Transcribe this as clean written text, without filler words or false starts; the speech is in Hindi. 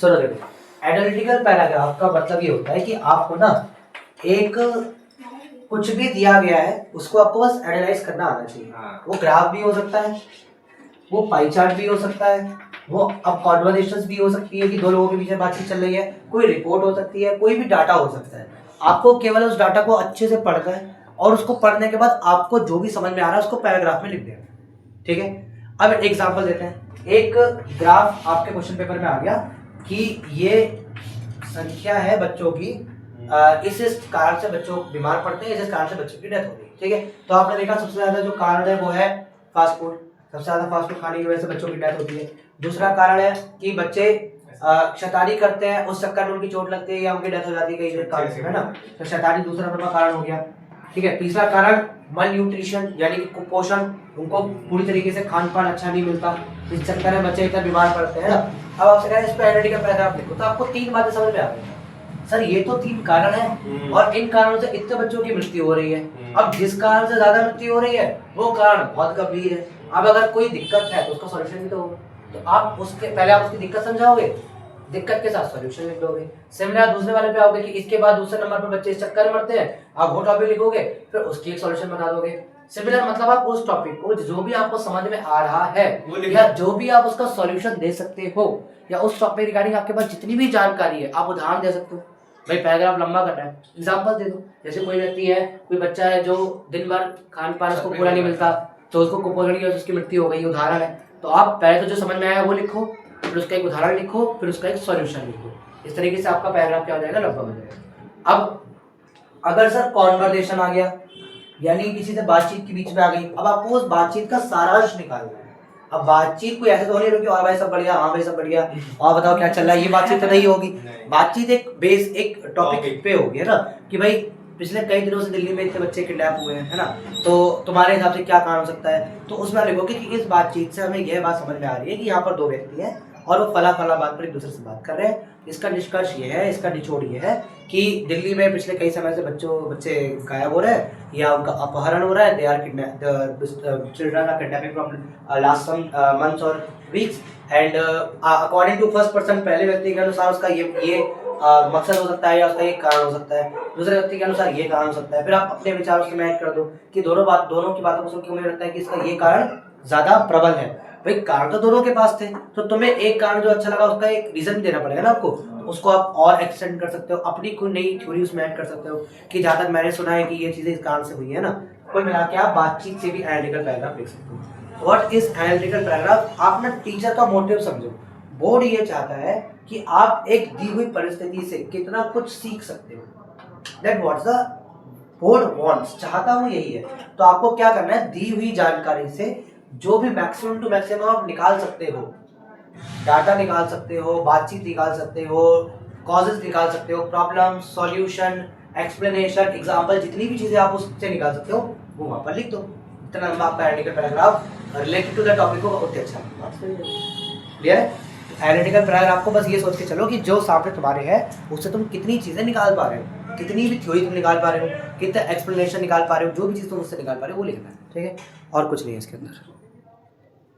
सुनो देखो, एनालिटिकल पैराग्राफ का मतलब ये होता है कि आपको ना एक कुछ भी दिया गया है उसको आपको बस एनालाइज करना आना चाहिए। वो ग्राफ भी हो सकता है, वो पाई चार्ट भी हो सकता है, वो अब कॉन्वर्सेशंस भी हो सकती है कि दो लोगों के बीच में बातचीत चल रही है, कोई रिपोर्ट हो सकती है, कोई भी डाटा हो सकता है। आपको केवल उस डाटा को अच्छे से पढ़ना है और उसको पढ़ने के बाद आपको जो भी समझ में आ रहा है उसको पैराग्राफ में लिख देना है। ठीक है, अब एग्जांपल देते हैं। एक ग्राफ आपके क्वेश्चन पेपर में आ गया कि ये संख्या है बच्चों की, इस कारण से बच्चों बीमार पड़ते हैं, इस कारण से बच्चों की डेथ हो गई। ठीक है, तो आपने देखा सबसे ज्यादा जो कारण है वो है फास्ट फूड, सबसे ज्यादा फास्ट फूड खाने की वजह से बच्चों की डेथ होती है। दूसरा कारण है कि बच्चे शैतानी करते हैं, उस चक्कर में उनकी चोट लगती है या उनकी डेथ हो जाती है कई कारण से, है ना। तो शैतानी दूसरा नंबर का कारण हो गया। ठीक है, तीसरा कारण मल न्यूट्रिशन यानी कि कुपोषण, उनको पूरी तरीके से खान पान अच्छा नहीं मिलता, इस चक्कर में बच्चे इतना बीमार पड़ते हैं ना। अब आपसे कहें इस पर एनालिटिकल पैराग्राफ लिखो, तो आपको 3 बातें समझ में आ गई। सर ये तो 3 कारण है और इन कारणों से इतने बच्चों की मृत्यु हो रही है। अब जिस कारण से ज्यादा मृत्यु हो रही है वो कारण बहुत गंभीर है। अब अगर कोई दिक्कत है तो उसका सॉल्यूशन भी तो होगा, तो आप उसके पहले आप उसकी दिक्कत समझाओगे, दिक्कत के साथ सॉल्यूशन लिख दोगे। सिमिलर दूसरे वाले पे आओगे कि इसके बाद दूसरे नंबर पर बच्चे इस चक्कर में मरते हैं, आप वो टॉपिक लिखोगे, फिर उसकी एक सॉल्यूशन बता दोगे। सिमिलर मतलब आप उस टॉपिक को जो भी आपको समझ में आ रहा है या जो भी आप उसका सॉल्यूशन दे सकते हो या उस टॉपिक रिगार्डिंग आपके पास जितनी भी जानकारी है आप उदाहरण दे सकते हो। भाई पैराग्राफ लंबा करना है, एग्जांपल दे दो। जैसे कोई व्यक्ति है, कोई बच्चा है जो दिन भर खान पान उसको पूरा नहीं मिलता, तो उसको कुपोषण की वजह से उसकी मृत्यु हो गई, उदाहरण है। तो आप पहले तो जो समझ में आया वो लिखो, फिर उसका एक उदाहरण लिखो, फिर उसका एक सॉल्यूशन लिखो। इस तरीके से आपका पैराग्राफ क्या हो जाएगा, लंबा हो जाएगा। अब अगर सर कॉन्वर्सेशन आ गया यानी किसी से बातचीत के बीच में आ गई, अब आपको उस बातचीत का सारांश निकालना है। अब बातचीत कोई ऐसे तो नहीं होगी और भाई सब बढ़िया, हाँ भाई सब बढ़िया, और बताओ क्या चल रहा है, ये बातचीत तो नहीं होगी। बातचीत एक बेस एक टॉपिक पे होगी, है ना, कि भाई पिछले कई दिनों से दिल्ली में इतने बच्चे किडनैप हुए हैं, है ना, तो तुम्हारे हिसाब से क्या कारण हो सकता है। तो उसमें लिखोगे कि इस बातचीत से हमें यह बात समझ में आ रही है कि यहाँ पर 2 व्यक्ति हैं और वो फला फला बात पर एक दूसरे से बात कर रहे हैं। इसका निष्कर्ष ये है, इसका निचोड़ ये है कि दिल्ली में पिछले कई समय से बच्चे गायब हो रहे हैं या उनका अपहरण हो रहा है। They are children are kidnapping from last some months और weeks and according to first person, पहले व्यक्ति के अनुसार उसका ये मकसद हो सकता है या उसका ये कारण हो सकता है, दूसरे व्यक्ति के अनुसार ये कारण हो सकता है। फिर आप अपने विचार उसमें ऐड कर दो कि दोनों की बातों को सुन के मुझे लगता है कि इसका ये कारण ज्यादा प्रबल है। भाई कारण तो दोनों के पास थे, तो तुम्हें एक कारण जो अच्छा लगा उसका एक रीजन भी देना पड़ेगा ना आपको, तो उसको आप और एक्सटेंड कर सकते हो, अपनी कोई नई थ्योरी उसमें ऐड कर सकते हो कि जहां तक मैंने सुना है कि ये चीजें इस कारण से हुई है ना। कोई मिला के आप बातचीत से भी एनालिटिकल पैराग्राफ लिख सकते हो। What is analytical paragraph? आप ना टीचर का मोटिव समझो। बोर्ड ये चाहता है कि आप एक दी हुई परिस्थिति से कितना कुछ सीख सकते हो। That what's the board wants, चाहता हूं यही है। तो आपको क्या करना है, दी हुई जानकारी से जो भी मैक्सिमम टू मैक्सिमम आप निकाल सकते हो, डाटा निकाल सकते हो, बातचीत निकाल सकते हो, कॉजेस निकाल सकते हो, प्रॉब्लम, सॉल्यूशन, एक्सप्लेनेशन, एग्जांपल, जितनी भी चीजें आप उससे निकाल सकते हो वो वहां पर लिख दो। इतना लंबा आपका analytical paragraph related to the topic होगा उतने अच्छा। क्लियर है? एनालिटिकल पैराग्राफ को बस ये सोच के चलो कि जो सामने तुम्हारे है उससे तुम कितनी चीजें निकाल पा रहे हो, कितनी भी थ्योरी तुम निकाल पा रहे हो, कितना एक्सप्लेनेशन निकाल पा रहे हो, जो भी चीज तुम उससे निकाल पा रहे हो वो लिखना है। ठीक है, और कुछ नहीं है इसके अंदर।